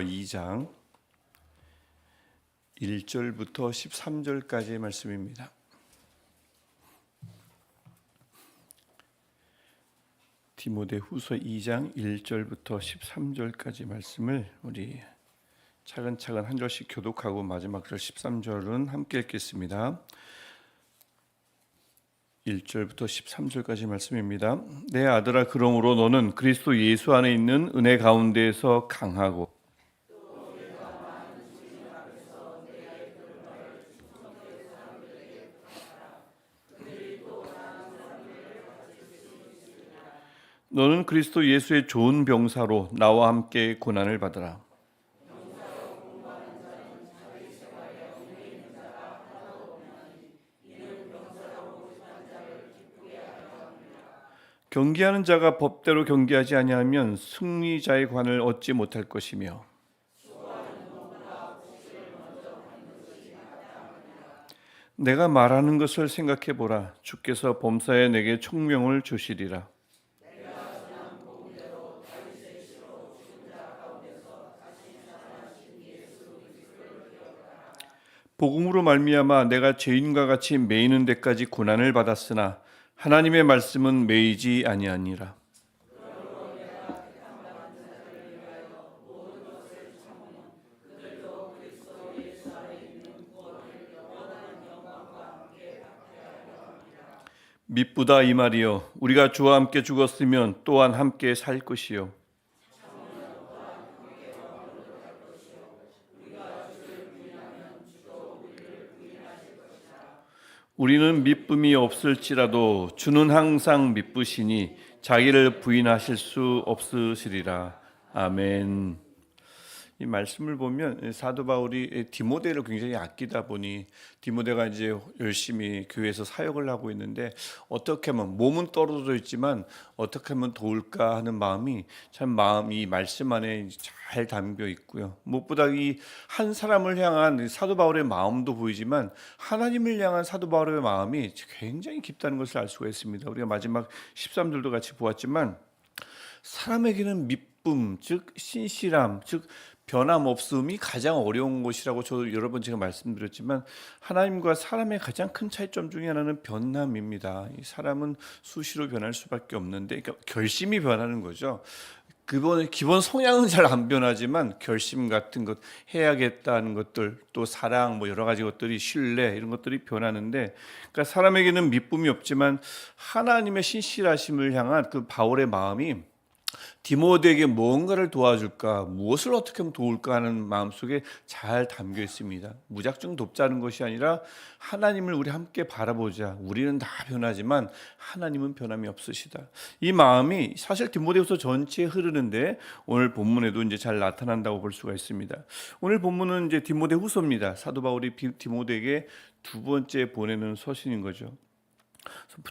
2장 1절부터 13절까지의 말씀입니다. 디모데후서 2장 1절부터 13절까지 말씀을 우리 차근차근 한 절씩 교독하고 마지막 절 13절은 함께 읽겠습니다. 1절부터 13절까지 말씀입니다. 내 아들아, 그러므로 너는 그리스도 예수 안에 있는 은혜 가운데에서 강하고 너는 그리스도 예수의 좋은 병사로 나와 함께 고난을 받으라. 경계하는 자가 법대로 경계하지 아니하면 승리자의 관을 얻지 못할 것이며 내가 말하는 것을 생각해 보라. 주께서 범사에 내게 총명을 주시리라. 복음으로 말미암아 내가 죄인과 같이 매이는 데까지 고난을 받았으나 하나님의 말씀은 매이지 아니하니라. 미쁘다 이 말이요, 우리가 주와 함께 죽었으면 또한 함께 살 것이요 우리는 미쁨이 없을지라도 주는 항상 미쁘시니 자기를 부인하실 수 없으시리라. 아멘. 이 말씀을 보면 사도 바울이 디모데를 굉장히 아끼다 보니 디모데가 이제 열심히 교회에서 사역을 하고 있는데 어떻게 하면 몸은 떨어져 있지만 어떻게 하면 도울까 하는 마음이 이 말씀 안에 잘 담겨 있고요. 무엇보다 이 한 사람을 향한 사도 바울의 마음도 보이지만 하나님을 향한 사도 바울의 마음이 굉장히 깊다는 것을 알 수가 있습니다. 우리가 마지막 13절도 같이 보았지만 사람에게는 미쁨, 즉 신실함, 즉 변함없음이 가장 어려운 것이라고 저도 여러 번 제가 말씀드렸지만 하나님과 사람의 가장 큰 차이점 중에 하나는 변함입니다. 이 사람은 수시로 변할 수밖에 없는데, 그러니까 결심이 변하는 거죠. 기본 성향은 잘 안 변하지만 결심 같은 것, 해야겠다는 것들, 또 사랑, 뭐 여러 가지 것들이, 신뢰 이런 것들이 변하는데, 그러니까 사람에게는 미쁨이 없지만 하나님의 신실하심을 향한 그 바울의 마음이 디모데에게 무언가를 도와줄까, 무엇을 어떻게 하면 도울까 하는 마음속에 잘 담겨 있습니다. 무작정 돕자는 것이 아니라 하나님을 우리 함께 바라보자. 우리는 다 변하지만 하나님은 변함이 없으시다. 이 마음이 사실 디모데후서 전체에 흐르는데 오늘 본문에도 이제 잘 나타난다고 볼 수가 있습니다. 오늘 본문은 이제 디모데후서입니다. 사도 바울이 디모데에게 두 번째 보내는 서신인 거죠.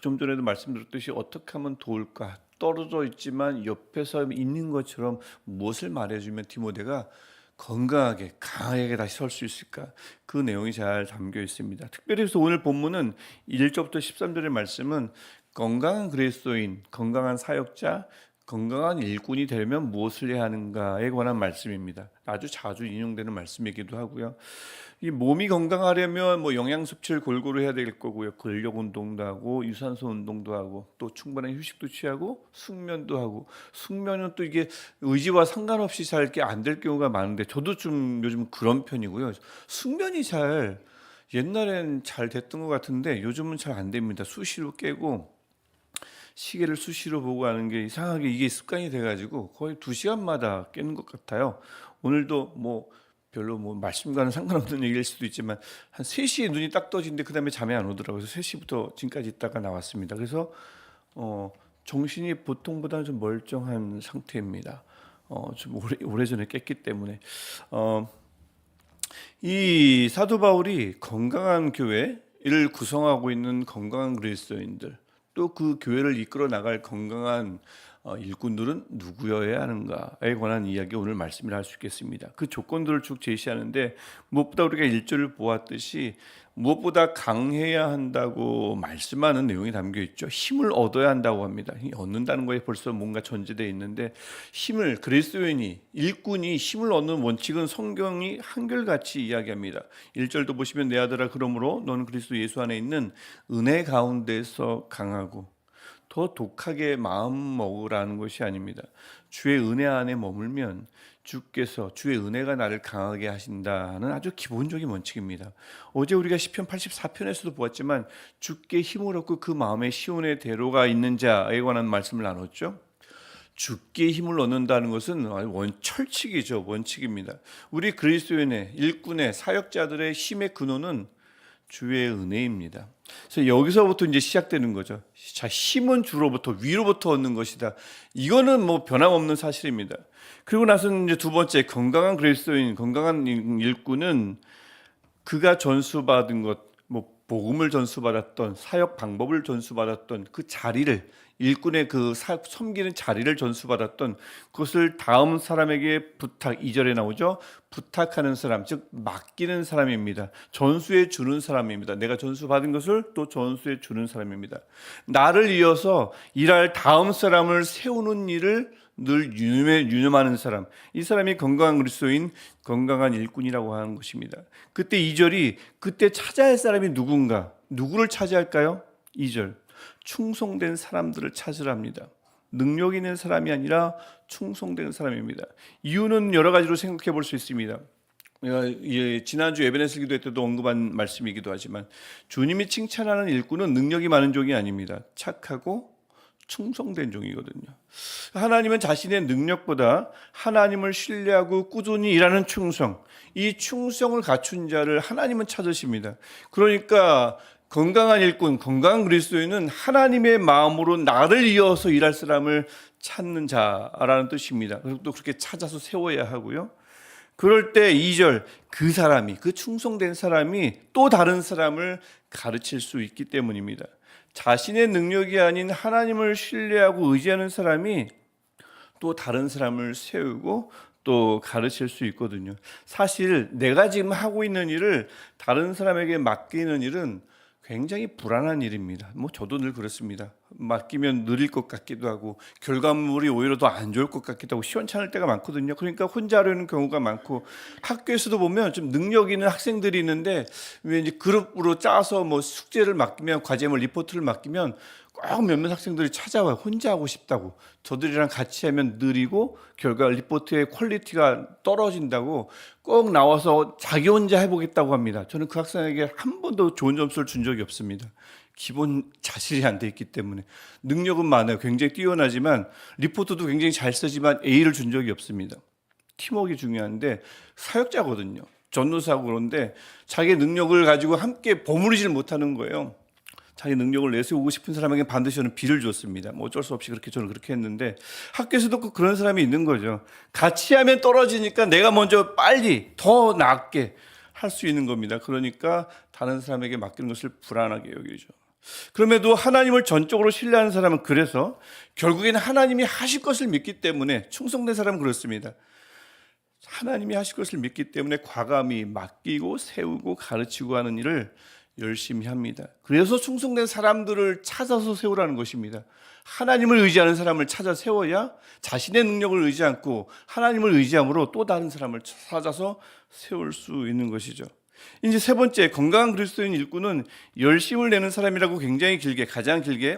좀 전에도 말씀드렸듯이 어떻게 하면 도울까, 떨어져 있지만 옆에서 있는 것처럼 무엇을 말해주면 디모데가 건강하게 강하게 다시 설 수 있을까, 그 내용이 잘 담겨 있습니다. 특별히 오늘 본문은 1절부터 13절의 말씀은 건강한 그리스도인, 건강한 사역자, 건강한 일꾼이 되려면 무엇을 해야 하는가에 관한 말씀입니다. 아주 자주 인용되는 말씀이기도 하고요. 이 몸이 건강하려면 뭐 영양 섭취를 골고루 해야 될 거고요. 근력 운동도 하고 유산소 운동도 하고 또 충분한 휴식도 취하고 숙면도 하고, 숙면은 또 이게 의지와 상관없이 잘 게 안 될 경우가 많은데 저도 좀 요즘 그런 편이고요. 숙면이 옛날엔 잘 됐던 것 같은데 요즘은 잘 안 됩니다. 수시로 깨고 시계를 수시로 보고 하는 게 이상하게 이게 습관이 돼가지고 거의 2시간마다 깨는 것 같아요. 오늘도 별로 말씀과는 상관없는 얘기일 수도 있지만 한 3시에 눈이 딱 떠지는데 그 다음에 잠이 안 오더라고요. 그래서 3시부터 지금까지 있다가 나왔습니다. 그래서 정신이 보통보다는 좀 멀쩡한 상태입니다. 좀 오래전에 깼기 때문에 이 사도 바울이 건강한 교회를 구성하고 있는 건강한 그리스도인들, 또 그 교회를 이끌어 나갈 건강한 일꾼들은 누구여야 하는가에 관한 이야기 오늘 말씀을 할 수 있겠습니다. 그 조건들을 쭉 제시하는데 무엇보다 우리가 1절을 보았듯이 무엇보다 강해야 한다고 말씀하는 내용이 담겨 있죠. 힘을 얻어야 한다고 합니다. 얻는다는 거에 벌써 뭔가 전제되어 있는데 힘을 그리스도인이 일꾼이 힘을 얻는 원칙은 성경이 한결같이 이야기합니다. 1절도 보시면 내 아들아 그러므로 너는 그리스도 예수 안에 있는 은혜 가운데서 강하고 더 독하게 마음 먹으라는 것이 아닙니다. 주의 은혜 안에 머물면 주께서 주의 은혜가 나를 강하게 하신다는 아주 기본적인 원칙입니다. 어제 우리가 시편 84편에서도 보았지만 주께 힘을 얻고 그 마음에 시온의 대로가 있는 자에 관한 말씀을 나눴죠. 주께 힘을 얻는다는 것은 철칙이죠. 원칙입니다. 우리 그리스도인의 일꾼의 사역자들의 힘의 근원은 주의 은혜입니다. 그래서 여기서부터 이제 시작되는 거죠. 자, 힘은 주로부터 위로부터 얻는 것이다. 이거는 뭐 변함없는 사실입니다. 그리고 나서는 이제 두 번째 건강한 그리스도인, 건강한 일꾼은 그가 전수받은 것, 뭐 복음을 전수받았던 사역 방법을 전수받았던 그 자리를 일꾼의 그 섬기는 자리를 전수받았던 그것을 다음 사람에게 부탁 2절에 나오죠. 부탁하는 사람, 즉 맡기는 사람입니다. 전수해 주는 사람입니다. 내가 전수받은 것을 또 전수해 주는 사람입니다. 나를 이어서 일할 다음 사람을 세우는 일을 늘 유념하는 사람, 이 사람이 건강한 그리스도인, 건강한 일꾼이라고 하는 것입니다. 그때 2절이 그때 찾아야 할 사람이 누군가, 누구를 찾아야 할까요? 2절 충성된 사람들을 찾으랍니다. 능력 있는 사람이 아니라 충성된 사람입니다. 이유는 여러 가지로 생각해 볼 수 있습니다. 지난주 에베네스 기도회 때도 언급한 말씀이기도 하지만 주님이 칭찬하는 일꾼은 능력이 많은 종이 아닙니다. 착하고 충성된 종이거든요. 하나님은 자신의 능력보다 하나님을 신뢰하고 꾸준히 일하는 충성, 이 충성을 갖춘 자를 하나님은 찾으십니다. 그러니까 건강한 일꾼, 건강한 그리스도인은 하나님의 마음으로 나를 이어서 일할 사람을 찾는 자라는 뜻입니다. 그리고 또 그렇게 찾아서 세워야 하고요. 그럴 때 2절 그 사람이, 그 충성된 사람이 또 다른 사람을 가르칠 수 있기 때문입니다. 자신의 능력이 아닌 하나님을 신뢰하고 의지하는 사람이 또 다른 사람을 세우고 또 가르칠 수 있거든요. 사실 내가 지금 하고 있는 일을 다른 사람에게 맡기는 일은 굉장히 불안한 일입니다. 뭐 저도 늘 그렇습니다. 맡기면 느릴 것 같기도 하고 결과물이 오히려 더 안 좋을 것 같기도 하고 시원찮을 때가 많거든요. 그러니까 혼자 하려는 경우가 많고 학교에서도 보면 좀 능력 있는 학생들이 있는데 왠지 그룹으로 짜서 뭐 숙제를 맡기면 과제물 리포트를 맡기면 꼭 몇몇 학생들이 찾아와요. 혼자 하고 싶다고. 저들이랑 같이 하면 느리고 결과 리포트의 퀄리티가 떨어진다고 꼭 나와서 자기 혼자 해보겠다고 합니다. 저는 그 학생에게 한 번도 좋은 점수를 준 적이 없습니다. 기본 자질이 안 돼 있기 때문에. 능력은 많아요. 굉장히 뛰어나지만 리포트도 굉장히 잘 쓰지만 A를 준 적이 없습니다. 팀워크가 중요한데 사역자거든요. 전도사고 그런데 자기 능력을 가지고 함께 버무리질 못하는 거예요. 자기 능력을 내세우고 싶은 사람에게 반드시 저는 B를 줬습니다. 뭐 어쩔 수 없이 저는 그렇게 했는데 학교에서도 꼭 그런 사람이 있는 거죠. 같이 하면 떨어지니까 내가 먼저 빨리 더 낫게 할 수 있는 겁니다. 그러니까 다른 사람에게 맡기는 것을 불안하게 여기죠. 그럼에도 하나님을 전적으로 신뢰하는 사람은 그래서 결국에는 하나님이 하실 것을 믿기 때문에 충성된 사람은 그렇습니다. 하나님이 하실 것을 믿기 때문에 과감히 맡기고 세우고 가르치고 하는 일을 열심히 합니다. 그래서 충성된 사람들을 찾아서 세우라는 것입니다. 하나님을 의지하는 사람을 찾아 세워야 자신의 능력을 의지 않고 하나님을 의지함으로 또 다른 사람을 찾아서 세울 수 있는 것이죠. 이제 세 번째, 건강한 그리스도인 일꾼은 열심을 내는 사람이라고 굉장히 길게, 가장 길게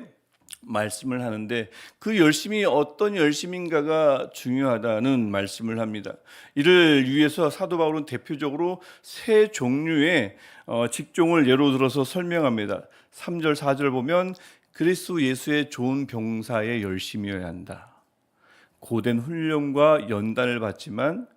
말씀을 하는데 그 열심이 어떤 열심인가가 중요하다는 말씀을 합니다. 이를 위해서 사도 바울은 대표적으로 세 종류의 직종을 예로 들어서 설명합니다. 3절 4절 보면 그리스도 예수의 좋은 병사의 열심이어야 한다. 고된 훈련과 연단을 받지만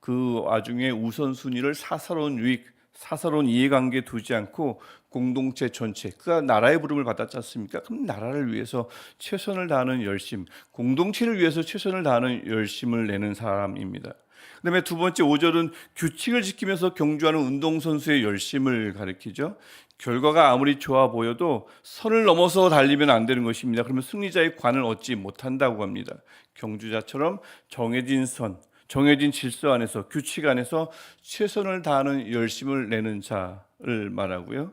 그 와중에 우선순위를 사사로운 유익, 사사로운 이해관계 두지 않고 공동체 전체, 그가 나라의 부름을 받았지 않습니까? 그럼 나라를 위해서 최선을 다하는 열심, 공동체를 위해서 최선을 다하는 열심을 내는 사람입니다. 그다음에 두 번째 5절은 규칙을 지키면서 경주하는 운동선수의 열심을 가리키죠. 결과가 아무리 좋아 보여도 선을 넘어서 달리면 안 되는 것입니다. 그러면 승리자의 관을 얻지 못한다고 합니다. 경주자처럼 정해진 선, 정해진 질서 안에서, 규칙 안에서 최선을 다하는 열심을 내는 자를 말하고요.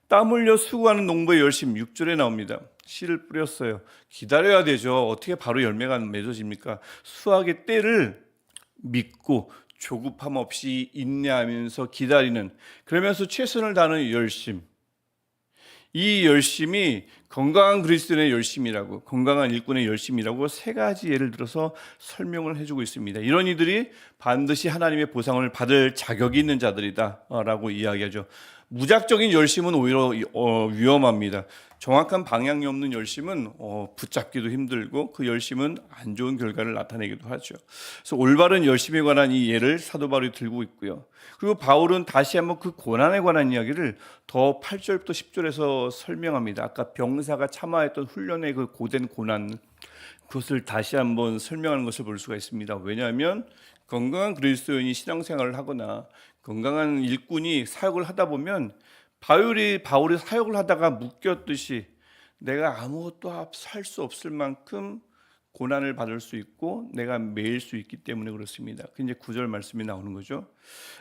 땀 흘려 수고하는 농부의 열심 6절에 나옵니다. 씨를 뿌렸어요. 기다려야 되죠. 어떻게 바로 열매가 맺어집니까? 수확의 때를 믿고 조급함 없이 인내하면서 기다리는, 그러면서 최선을 다하는 열심, 이 열심이 건강한 그리스도인의 열심이라고, 건강한 일꾼의 열심이라고 세 가지 예를 들어서 설명을 해주고 있습니다. 이런 이들이 반드시 하나님의 보상을 받을 자격이 있는 자들이다라고 이야기하죠. 무작정인 열심은 오히려 위험합니다. 정확한 방향이 없는 열심은 붙잡기도 힘들고 그 열심은 안 좋은 결과를 나타내기도 하죠. 그래서 올바른 열심에 관한 이 예를 사도 바울이 들고 있고요. 그리고 바울은 다시 한번 그 고난에 관한 이야기를 더 8절부터 10절에서 설명합니다. 아까 병사가 참아했던 훈련의 그 고된 고난, 그것을 다시 한번 설명하는 것을 볼 수가 있습니다. 왜냐하면 건강한 그리스도인이 신앙생활을 하거나 건강한 일꾼이 사역을 하다 보면 바울이 사역을 하다가 묶였듯이 내가 아무것도 살 수 없을 만큼 고난을 받을 수 있고 내가 매일 수 있기 때문에 그렇습니다. 그 이제 9절 말씀이 나오는 거죠.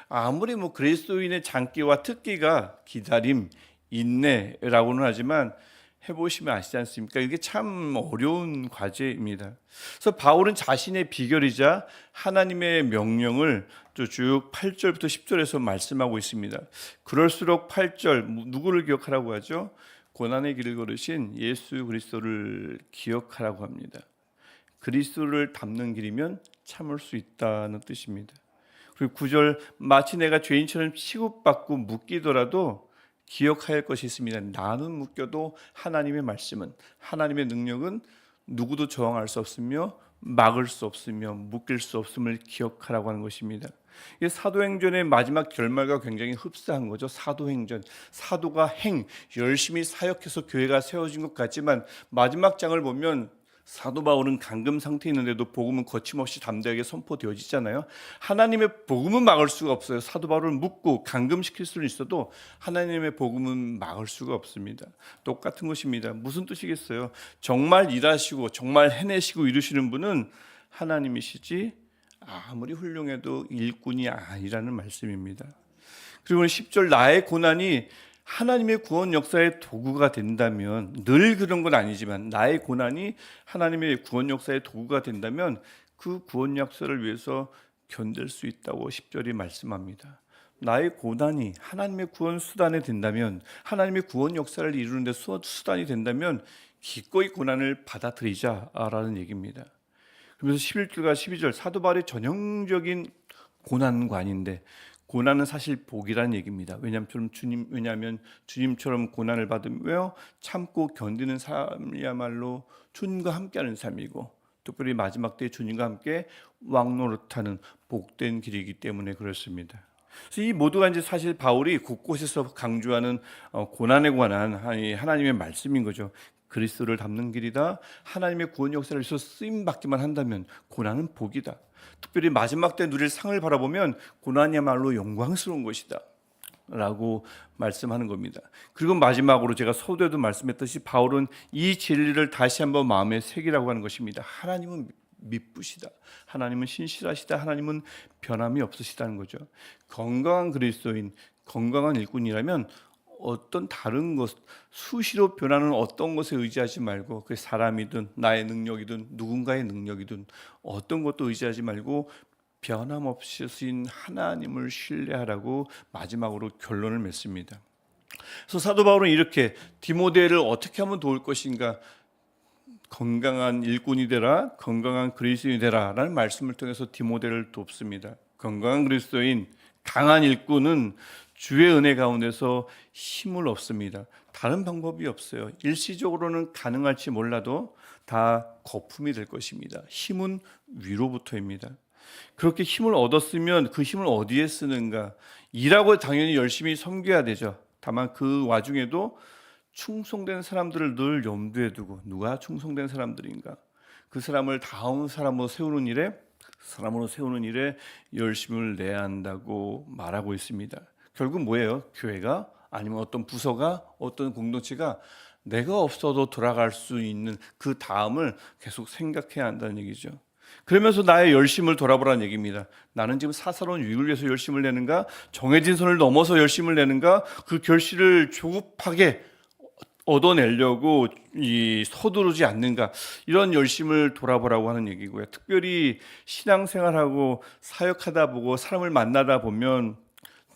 아무리 그리스도인의 장기와 특기가 기다림, 인내라고는 하지만 해보시면 아시지 않습니까? 이게 참 어려운 과제입니다. 그래서 바울은 자신의 비결이자 하나님의 명령을 쭉 8절부터 10절에서 말씀하고 있습니다. 그럴수록 8절 누구를 기억하라고 하죠? 고난의 길을 걸으신 예수 그리스도를 기억하라고 합니다. 그리스도를 닮는 길이면 참을 수 있다는 뜻입니다. 그리고 9절 마치 내가 죄인처럼 취급받고 묶이더라도 기억해야 할 것이 있습니다. 나는 묶여도 하나님의 말씀은, 하나님의 능력은 누구도 저항할 수 없으며 막을 수 없으며 묶일 수 없음을 기억하라고 하는 것입니다. 이게 사도행전의 마지막 결말과 굉장히 흡사한 거죠. 사도행전, 사도가 열심히 사역해서 교회가 세워진 것 같지만 마지막 장을 보면 사도 바울은 감금 상태에 있는데도 복음은 거침없이 담대하게 선포되어지잖아요. 하나님의 복음은 막을 수가 없어요. 사도 바울을 묶고 감금시킬 수는 있어도 하나님의 복음은 막을 수가 없습니다. 똑같은 것입니다. 무슨 뜻이겠어요? 정말 일하시고 정말 해내시고 이루시는 분은 하나님이시지 아무리 훌륭해도 일꾼이 아니라는 말씀입니다. 그리고 10절 나의 고난이 하나님의 구원 역사의 도구가 된다면, 늘 그런 건 아니지만 나의 고난이 하나님의 구원 역사의 도구가 된다면 그 구원 역사를 위해서 견딜 수 있다고 10절이 말씀합니다. 나의 고난이 하나님의 구원 수단이 된다면, 하나님의 구원 역사를 이루는 데 수단이 된다면 기꺼이 고난을 받아들이자라는 얘기입니다. 그러면서 11절과 12절 사도 바울의 전형적인 고난관인데, 고난은 사실 복이라는 얘기입니다. 왜냐하면 주님처럼 고난을 받으며 참고 견디는 삶이야말로 주님과 함께하는 삶이고, 특별히 마지막 때 주님과 함께 왕노릇하는 복된 길이기 때문에 그렇습니다. 그래서 이 모두가 이제 사실 바울이 곳곳에서 강조하는 고난에 관한 하나님의 말씀인 거죠. 그리스도를 닮는 길이다. 하나님의 구원 역사를 위해서 쓰임 받기만 한다면 고난은 복이다. 특별히 마지막 때 누릴 상을 바라보면 고난이야말로 영광스러운 것이다 라고 말씀하는 겁니다. 그리고 마지막으로 제가 서두에도 말씀했듯이 바울은 이 진리를 다시 한번 마음에 새기라고 하는 것입니다. 하나님은 미쁘시다. 하나님은 신실하시다. 하나님은 변함이 없으시다는 거죠. 건강한 그리스도인, 건강한 일꾼이라면 어떤 다른 것, 수시로 변하는 어떤 것에 의지하지 말고, 그 사람이든 나의 능력이든 누군가의 능력이든 어떤 것도 의지하지 말고 변함없으신 하나님을 신뢰하라고 마지막으로 결론을 맺습니다. 그래서 사도 바울은 이렇게 디모데를 어떻게 하면 도울 것인가, 건강한 일꾼이 되라, 건강한 그리스도인이 되라 라는 말씀을 통해서 디모데를 돕습니다. 건강한 그리스도인, 강한 일꾼은 주의 은혜 가운데서 힘을 얻습니다. 다른 방법이 없어요. 일시적으로는 가능할지 몰라도 다 거품이 될 것입니다. 힘은 위로부터입니다. 그렇게 힘을 얻었으면 그 힘을 어디에 쓰는가? 일하고 당연히 열심히 섬겨야 되죠. 다만 그 와중에도 충성된 사람들을 늘 염두에 두고, 누가 충성된 사람들인가? 그 사람을 다음 사람으로 세우는 일에 사람으로 세우는 일에 열심을 내야 한다고 말하고 있습니다. 결국 뭐예요? 교회가 아니면 어떤 부서가 어떤 공동체가 내가 없어도 돌아갈 수 있는 그 다음을 계속 생각해야 한다는 얘기죠. 그러면서 나의 열심을 돌아보라는 얘기입니다. 나는 지금 사사로운 유익을 위해서 열심을 내는가? 정해진 선을 넘어서 열심을 내는가? 그 결실을 조급하게 얻어내려고 서두르지 않는가? 이런 열심을 돌아보라고 하는 얘기고요. 특별히 신앙생활하고 사역하다 보고 사람을 만나다 보면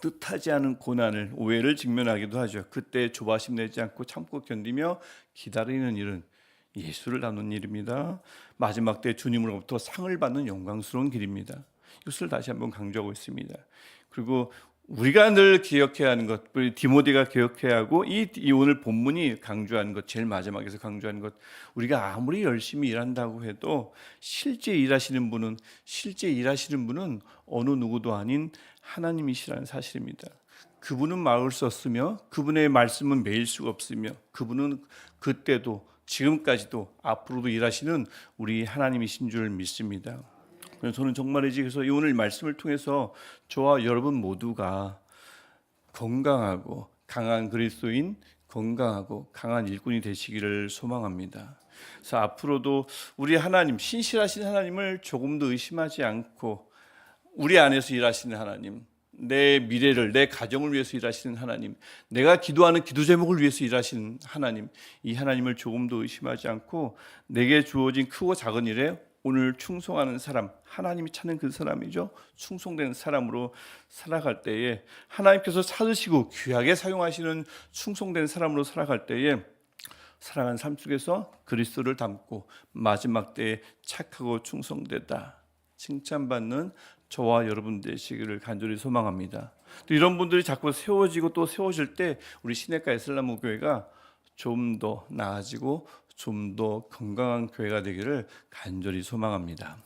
뜻하지 않은 고난을, 오해를 직면하기도 하죠. 그때 조바심 내지 않고 참고 견디며 기다리는 일은 예수를 나누는 일입니다. 마지막 때 주님으로부터 상을 받는 영광스러운 길입니다. 이것을 다시 한번 강조하고 있습니다. 그리고 우리가 늘 기억해야 하는 것, 우리 디모데가 기억해야 하고 이 오늘 본문이 강조하는 것, 제일 마지막에서 강조하는 것, 우리가 아무리 열심히 일한다고 해도 실제 일하시는 분은 어느 누구도 아닌 하나님이시라는 사실입니다. 그분은 마음을 썼으며 그분의 말씀은 매일 수가 없으며 그분은 그때도 지금까지도 앞으로도 일하시는 우리 하나님이신 줄 믿습니다. 저는 정말이지 그래서 오늘 말씀을 통해서 저와 여러분 모두가 건강하고 강한 그리스도인, 건강하고 강한 일꾼이 되시기를 소망합니다. 그래서 앞으로도 우리 하나님, 신실하신 하나님을 조금도 의심하지 않고 우리 안에서 일하시는 하나님, 내 미래를, 내 가정을 위해서 일하시는 하나님, 내가 기도하는 기도 제목을 위해서 일하시는 하나님, 이 하나님을 조금도 의심하지 않고 내게 주어진 크고 작은 일에 오늘 충성하는 사람, 하나님이 찾는 그 사람이죠. 충성된 사람으로 살아갈 때에 하나님께서 찾으시고 귀하게 사용하시는 충성된 사람으로 살아갈 때에 살아가는 삶 속에서 그리스도를 닮고 마지막 때에 착하고 충성되다 칭찬받는 저와 여러분 되시기를 간절히 소망합니다. 또 이런 분들이 자꾸 세워지고 또 세워질 때 우리 시내가 에슬람 교회가 좀 더 나아지고 좀 더 건강한 교회가 되기를 간절히 소망합니다.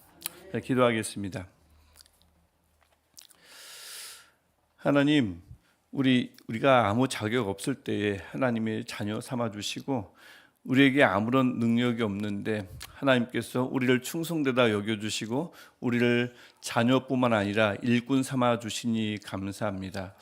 기도하겠습니다. 하나님, 우리가 아무 자격 없을 때에 하나님의 자녀 삼아 주시고 우리에게 아무런 능력이 없는데 하나님께서 우리를 충성되다 여겨주시고 우리를 자녀뿐만 아니라 일꾼 삼아 주시니 감사합니다.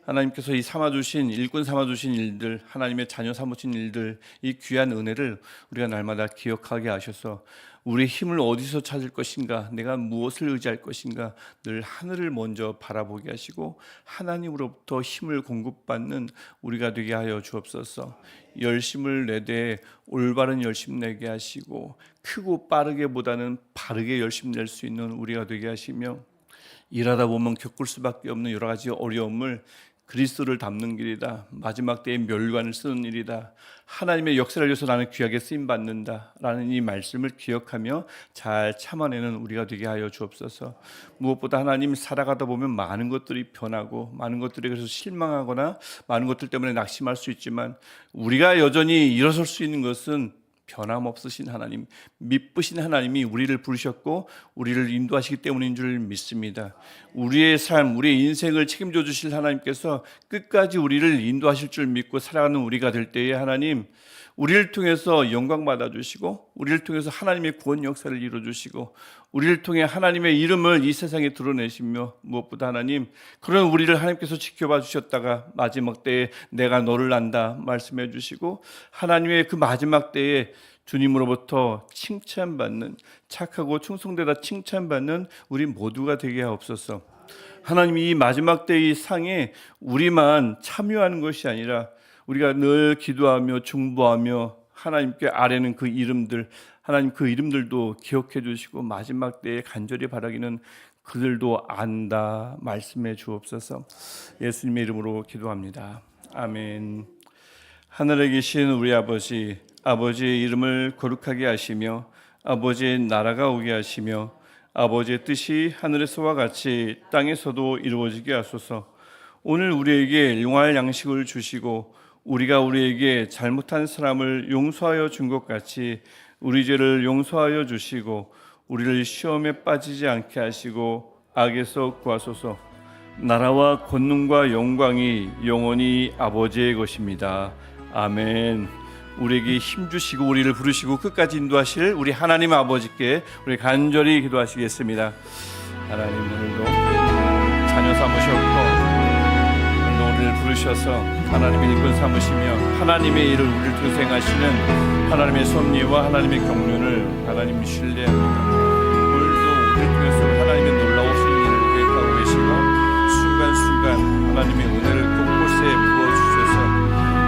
하나님께서 이 삼아주신 일꾼 삼아주신 일들, 하나님의 자녀 삼으신 일들, 이 귀한 은혜를 우리가 날마다 기억하게 하셔서 우리의 힘을 어디서 찾을 것인가, 내가 무엇을 의지할 것인가, 늘 하늘을 먼저 바라보게 하시고 하나님으로부터 힘을 공급받는 우리가 되게 하여 주옵소서. 열심을 내되 올바른 열심 내게 하시고 크고 빠르게보다는 바르게 열심 낼 수 있는 우리가 되게 하시며 일하다 보면 겪을 수밖에 없는 여러 가지 어려움을 그리스도를 닮는 길이다. 마지막 때에 멸관을 쓰는 일이다. 하나님의 역사를 위해서 나는 귀하게 쓰임받는다 라는 이 말씀을 기억하며 잘 참아내는 우리가 되게 하여 주옵소서. 무엇보다 하나님 살아가다 보면 많은 것들이 변하고 많은 것들이 그래서 실망하거나 많은 것들 때문에 낙심할 수 있지만 우리가 여전히 일어설 수 있는 것은 변함없으신 하나님, 미쁘신 하나님이 우리를 부르셨고 우리를 인도하시기 때문인 줄 믿습니다. 우리의 삶, 우리의 인생을 책임져 주실 하나님께서 끝까지 우리를 인도하실 줄 믿고 살아가는 우리가 될 때에 하나님, 우리를 통해서 영광 받아주시고 우리를 통해서 하나님의 구원 역사를 이루어주시고 우리를 통해 하나님의 이름을 이 세상에 드러내시며 무엇보다 하나님, 그런 우리를 하나님께서 지켜봐 주셨다가 마지막 때에 내가 너를 안다 말씀해 주시고 하나님의 그 마지막 때에 주님으로부터 칭찬받는, 착하고 충성되다 칭찬받는 우리 모두가 되게 하옵소서. 하나님이 이 마지막 때의 상에 우리만 참여하는 것이 아니라 우리가 늘 기도하며 중보하며 하나님께 아뢰는 그 이름들, 하나님 그 이름들도 기억해 주시고 마지막 때에 간절히 바라기는 그들도 안다 말씀해 주옵소서. 예수님의 이름으로 기도합니다. 아멘. 하늘에 계신 우리 아버지, 아버지의 이름을 거룩하게 하시며 아버지의 나라가 오게 하시며 아버지의 뜻이 하늘에서와 같이 땅에서도 이루어지게 하소서. 오늘 우리에게 용할 양식을 주시고 우리가 우리에게 잘못한 사람을 용서하여 준 것 같이 우리 죄를 용서하여 주시고 우리를 시험에 빠지지 않게 하시고 악에서 구하소서. 나라와 권능과 영광이 영원히 아버지의 것입니다. 아멘. 우리에게 힘 주시고 우리를 부르시고 끝까지 인도하실 우리 하나님 아버지께 우리 간절히 기도하시겠습니다. 하나님, 오늘도 자녀 삼으셨고 우리를 부르셔서 하나님의 일꾼 삼으시며 하나님의 일을 우리를 통해 행하시는 하나님의 섭리와 하나님의 경륜을 하나님 신뢰합니다. 오늘도 우리를 통해서 하나님의 놀라우신 일을 계획하고 계시고 순간순간 하나님의 은혜를